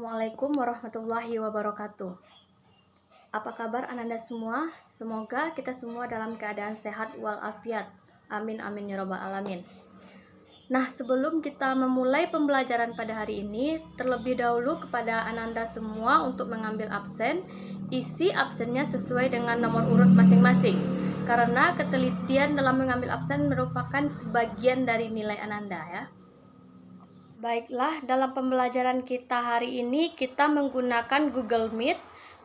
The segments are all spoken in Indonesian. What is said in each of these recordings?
Assalamualaikum warahmatullahi wabarakatuh. Apa kabar Ananda semua? Semoga kita semua dalam keadaan sehat walafiat. Amin amin ya robbal alamin. Nah, sebelum kita memulai pembelajaran pada hari ini, terlebih dahulu kepada Ananda semua untuk mengambil absen, isi absennya sesuai dengan nomor urut masing-masing. Karena ketelitian dalam mengambil absen merupakan sebagian dari nilai Ananda ya. Baiklah, dalam pembelajaran kita hari ini kita menggunakan Google Meet,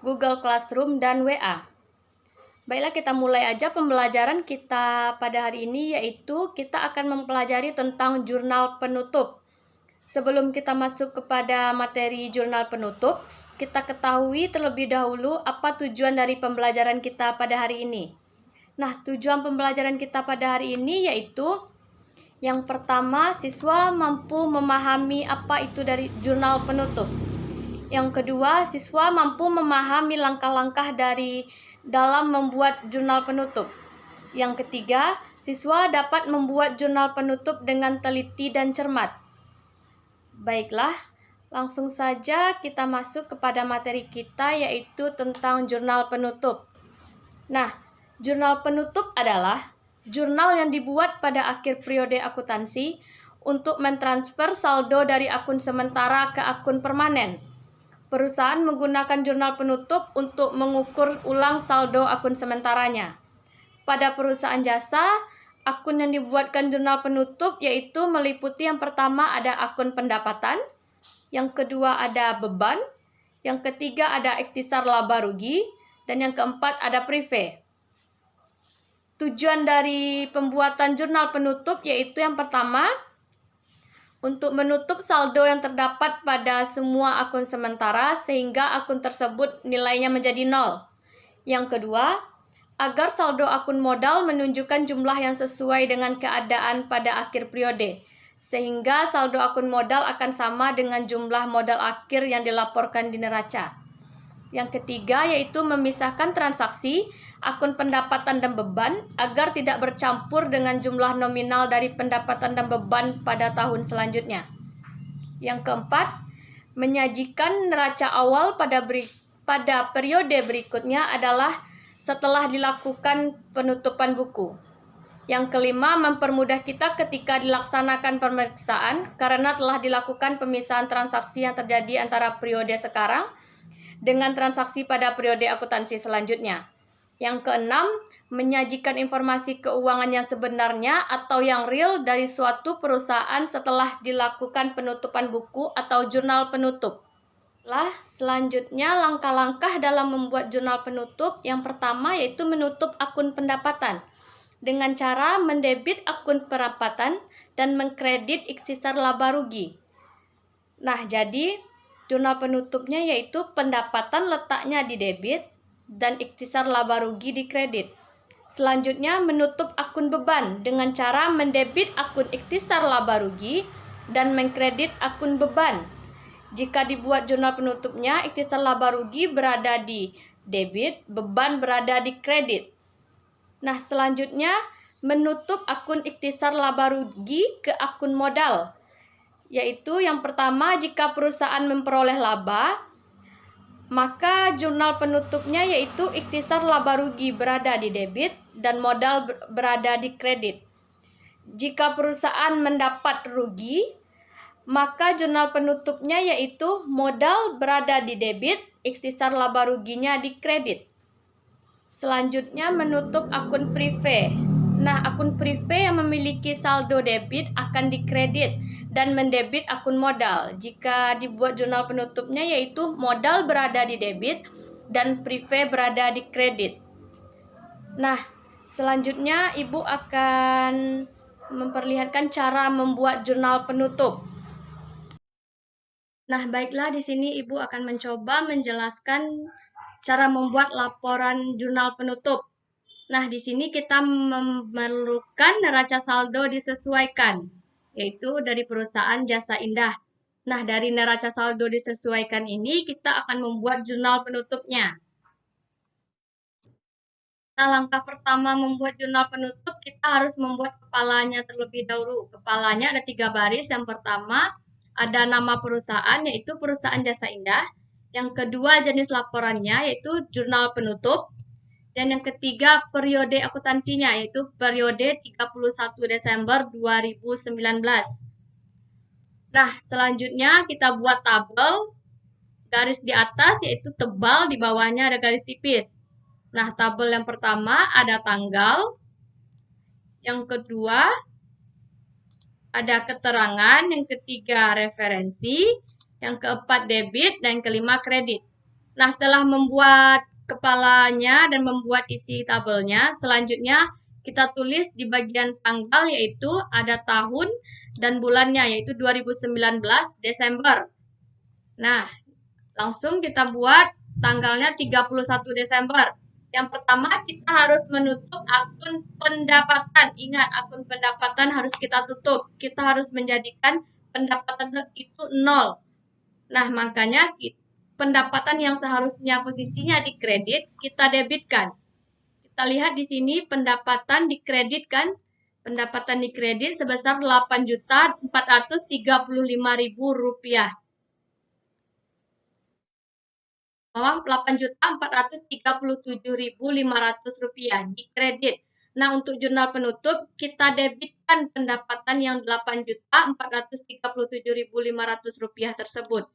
Google Classroom, dan WA. Baiklah, kita mulai aja pembelajaran kita pada hari ini, yaitu kita akan mempelajari tentang jurnal penutup. Sebelum kita masuk kepada materi jurnal penutup, kita ketahui terlebih dahulu apa tujuan dari pembelajaran kita pada hari ini. Nah, tujuan pembelajaran kita pada hari ini yaitu yang pertama, siswa mampu memahami apa itu dari jurnal penutup. Yang kedua, siswa mampu memahami langkah-langkah dalam membuat jurnal penutup. Yang ketiga, siswa dapat membuat jurnal penutup dengan teliti dan cermat. Baiklah, langsung saja kita masuk kepada materi kita, yaitu tentang jurnal penutup. Nah, jurnal penutup adalah jurnal yang dibuat pada akhir periode akuntansi untuk mentransfer saldo dari akun sementara ke akun permanen. Perusahaan menggunakan jurnal penutup untuk mengukur ulang saldo akun sementaranya. Pada perusahaan jasa, akun yang dibuatkan jurnal penutup yaitu meliputi yang pertama ada akun pendapatan, yang kedua ada beban, yang ketiga ada ikhtisar laba rugi, dan yang keempat ada prive. Tujuan dari pembuatan jurnal penutup yaitu yang pertama, untuk menutup saldo yang terdapat pada semua akun sementara sehingga akun tersebut nilainya menjadi 0. Yang kedua, agar saldo akun modal menunjukkan jumlah yang sesuai dengan keadaan pada akhir periode, sehingga saldo akun modal akan sama dengan jumlah modal akhir yang dilaporkan di neraca. Yang ketiga yaitu memisahkan transaksi akun pendapatan dan beban agar tidak bercampur dengan jumlah nominal dari pendapatan dan beban pada tahun selanjutnya. Yang keempat, menyajikan neraca awal pada periode berikutnya adalah setelah dilakukan penutupan buku. Yang kelima, mempermudah kita ketika dilaksanakan pemeriksaan karena telah dilakukan pemisahan transaksi yang terjadi antara periode sekarang dengan transaksi pada periode akuntansi selanjutnya. Yang keenam, menyajikan informasi keuangan yang sebenarnya atau yang real dari suatu perusahaan setelah dilakukan penutupan buku atau jurnal penutup. Selanjutnya, langkah-langkah dalam membuat jurnal penutup. Yang pertama yaitu menutup akun pendapatan dengan cara mendebit akun pendapatan dan mengkredit ikhtisar laba rugi. Nah, jadi jurnal penutupnya yaitu pendapatan letaknya di debit dan ikhtisar laba rugi di kredit. Selanjutnya, menutup akun beban dengan cara mendebit akun ikhtisar laba rugi dan mengkredit akun beban. Jika dibuat jurnal penutupnya, ikhtisar laba rugi berada di debit, beban berada di kredit. Nah, selanjutnya menutup akun ikhtisar laba rugi ke akun modal. Yaitu yang pertama, jika perusahaan memperoleh laba, maka jurnal penutupnya yaitu ikhtisar laba rugi berada di debit dan modal berada di kredit. Jika perusahaan mendapat rugi, maka jurnal penutupnya yaitu modal berada di debit, ikhtisar laba ruginya di kredit. Selanjutnya, menutup akun prive. Nah, akun prive yang memiliki saldo debit akan dikredit dan mendebit akun modal. Jika dibuat jurnal penutupnya yaitu modal berada di debit dan prive berada di kredit. Nah, selanjutnya Ibu akan memperlihatkan cara membuat jurnal penutup. Nah, baiklah, di sini Ibu akan mencoba menjelaskan cara membuat laporan jurnal penutup. Nah, di sini kita memerlukan neraca saldo disesuaikan, yaitu dari perusahaan Jasa Indah. Nah, dari neraca saldo disesuaikan ini, kita akan membuat jurnal penutupnya. Nah, langkah pertama membuat jurnal penutup, kita harus membuat kepalanya terlebih dahulu. Kepalanya ada 3 baris. Yang pertama, ada nama perusahaan yaitu perusahaan Jasa Indah. Yang kedua jenis laporannya yaitu jurnal penutup. Dan yang ketiga periode akuntansinya yaitu periode 31 Desember 2019. Nah, selanjutnya kita buat tabel. Garis di atas yaitu tebal, di bawahnya ada garis tipis. Nah, tabel yang pertama ada tanggal. Yang kedua ada keterangan, yang ketiga referensi, yang keempat debit, dan yang kelima kredit. Nah, setelah membuat kepalanya dan membuat isi tabelnya, selanjutnya kita tulis di bagian tanggal yaitu ada tahun dan bulannya yaitu 2019 Desember. Nah, langsung kita buat tanggalnya 31 Desember. Yang pertama kita harus menutup akun pendapatan. Ingat, akun pendapatan harus kita tutup. Kita harus menjadikan pendapatan itu 0. Nah, makanya pendapatan yang seharusnya posisinya di kredit, kita debitkan. Kita lihat di sini pendapatan dikreditkan. Pendapatan dikredit sebesar Rp8.435.000. Rp8.437.500 di kredit. Nah, untuk jurnal penutup, kita debitkan pendapatan yang Rp8.437.500 tersebut.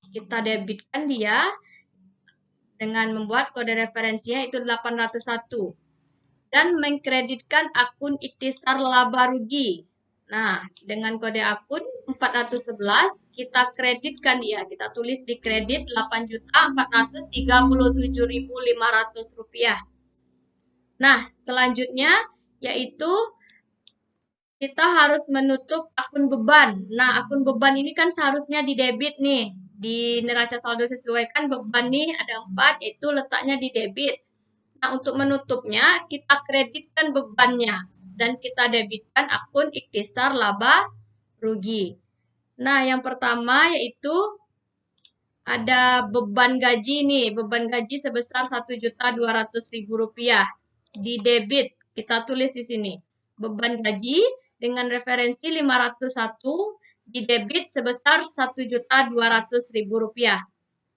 Kita debitkan dia dengan membuat kode referensinya itu 801. Dan mengkreditkan akun ikhtisar laba rugi. Nah, dengan kode akun 411, kita kreditkan dia. Kita tulis di kredit Rp8.437.500. Nah, selanjutnya yaitu kita harus menutup akun beban. Nah, akun beban ini kan seharusnya di debit nih. Di neraca saldo sesuaikan beban nih ada 4, yaitu letaknya di debit. Nah, untuk menutupnya, kita kreditkan bebannya. Dan kita debitkan akun ikhtisar laba rugi. Nah, yang pertama yaitu ada beban gaji nih. Beban gaji sebesar Rp1.200.000. Di debit, kita tulis di sini. Beban gaji dengan referensi 501 di debit sebesar Rp1.200.000.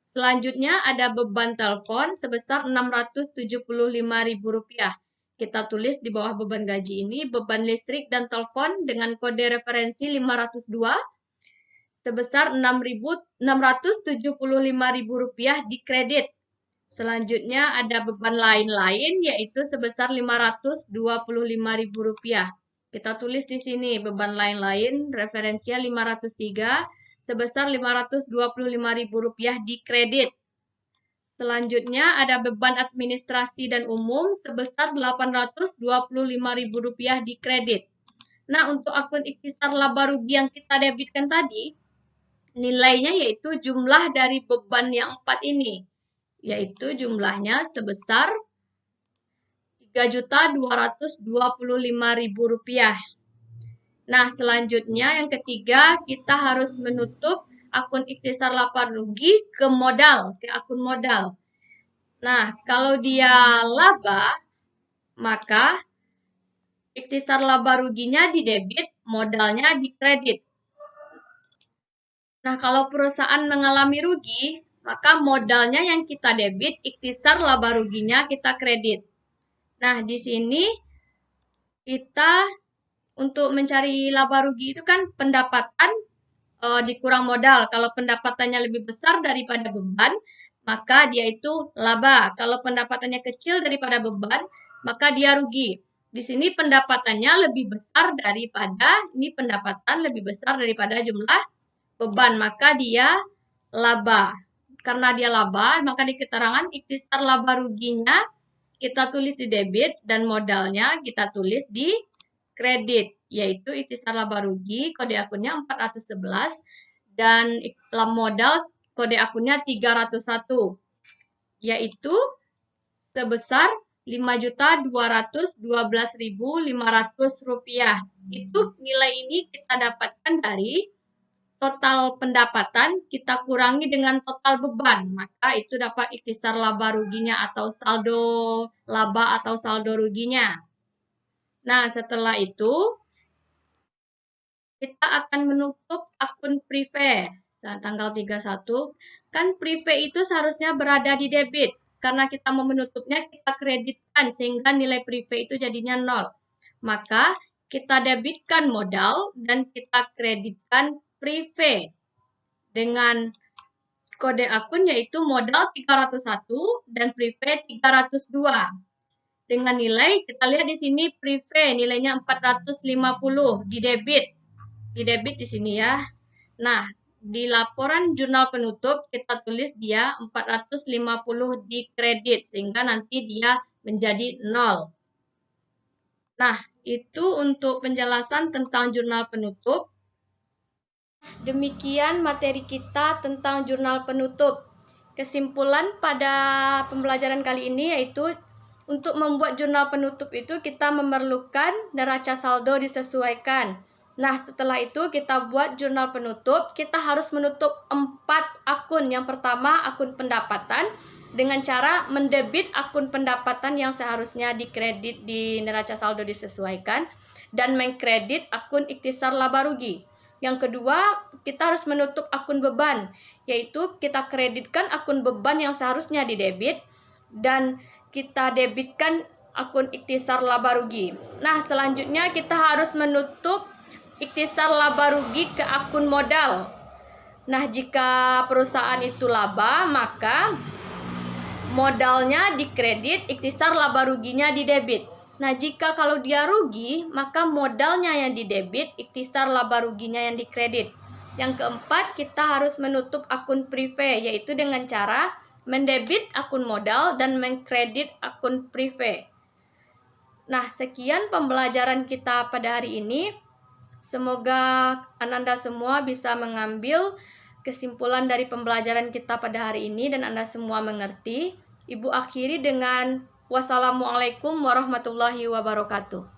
Selanjutnya ada beban telepon sebesar Rp675.000. Kita tulis di bawah beban gaji ini beban listrik dan telepon dengan kode referensi 502 sebesar Rp675.000 di kredit. Selanjutnya ada beban lain-lain yaitu sebesar Rp525.000. Kita tulis di sini beban lain-lain referensinya 503 sebesar Rp525.000 di kredit. Selanjutnya ada beban administrasi dan umum sebesar Rp825.000 di kredit. Nah, untuk akun ikhtisar laba rugi yang kita debitkan tadi, nilainya yaitu jumlah dari beban yang 4 ini. Yaitu jumlahnya sebesar Rp3.225.000. Nah, selanjutnya yang ketiga, kita harus menutup akun ikhtisar laba rugi ke modal, ke akun modal. Nah, kalau dia laba, maka ikhtisar laba ruginya di debit, modalnya di kredit. Nah, kalau perusahaan mengalami rugi, maka modalnya yang kita debit, ikhtisar laba ruginya kita kredit. Nah, di sini kita untuk mencari laba rugi itu kan pendapatan dikurang modal. Kalau pendapatannya lebih besar daripada beban, maka dia itu laba. Kalau pendapatannya kecil daripada beban, maka dia rugi. Di sini pendapatannya lebih besar daripada, ini pendapatan lebih besar daripada jumlah beban, maka dia laba. Karena dia laba, maka di keterangan ikhtisar laba ruginya kita tulis di debit dan modalnya kita tulis di kredit, yaitu ikhtisar laba rugi kode akunnya 411 dan modal kode akunnya 301, yaitu sebesar Rp5.212.500. Itu nilai ini kita dapatkan dari total pendapatan kita kurangi dengan total beban, maka itu dapat ikhtisar laba ruginya atau saldo laba atau saldo ruginya. Nah, setelah itu kita akan menutup akun Prive saat tanggal 31. Kan Prive itu seharusnya berada di debit. Karena kita mau menutupnya, kita kreditkan sehingga nilai Prive itu jadinya 0. Maka kita debitkan modal dan kita kreditkan Prive dengan kode akun yaitu modal 301 dan Prive 302. Dengan nilai, kita lihat di sini Prive nilainya 450 di debit di sini ya. Nah, di laporan jurnal penutup kita tulis dia 450 di kredit sehingga nanti dia menjadi 0. Nah, itu untuk penjelasan tentang jurnal penutup. Demikian materi kita tentang jurnal penutup. Kesimpulan pada pembelajaran kali ini yaitu untuk membuat jurnal penutup itu kita memerlukan neraca saldo disesuaikan. Nah, setelah itu kita buat jurnal penutup, kita harus menutup 4 akun. Yang pertama, akun pendapatan dengan cara mendebit akun pendapatan yang seharusnya dikredit di neraca saldo disesuaikan dan mengkredit akun ikhtisar laba rugi. Yang kedua, kita harus menutup akun beban, yaitu kita kreditkan akun beban yang seharusnya didebit dan kita debitkan akun ikhtisar laba rugi. Nah, selanjutnya kita harus menutup ikhtisar laba rugi ke akun modal. Nah, jika perusahaan itu laba, maka modalnya dikredit, ikhtisar laba ruginya didebit. Nah, jika kalau dia rugi, maka modalnya yang didebit, ikhtisar laba ruginya yang dikredit. Yang keempat, kita harus menutup akun Prive, yaitu dengan cara mendebit akun modal dan mengkredit akun Prive. Nah, sekian pembelajaran kita pada hari ini. Semoga Anda semua bisa mengambil kesimpulan dari pembelajaran kita pada hari ini dan Anda semua mengerti. Ibu akhiri dengan wassalamualaikum warahmatullahi wabarakatuh.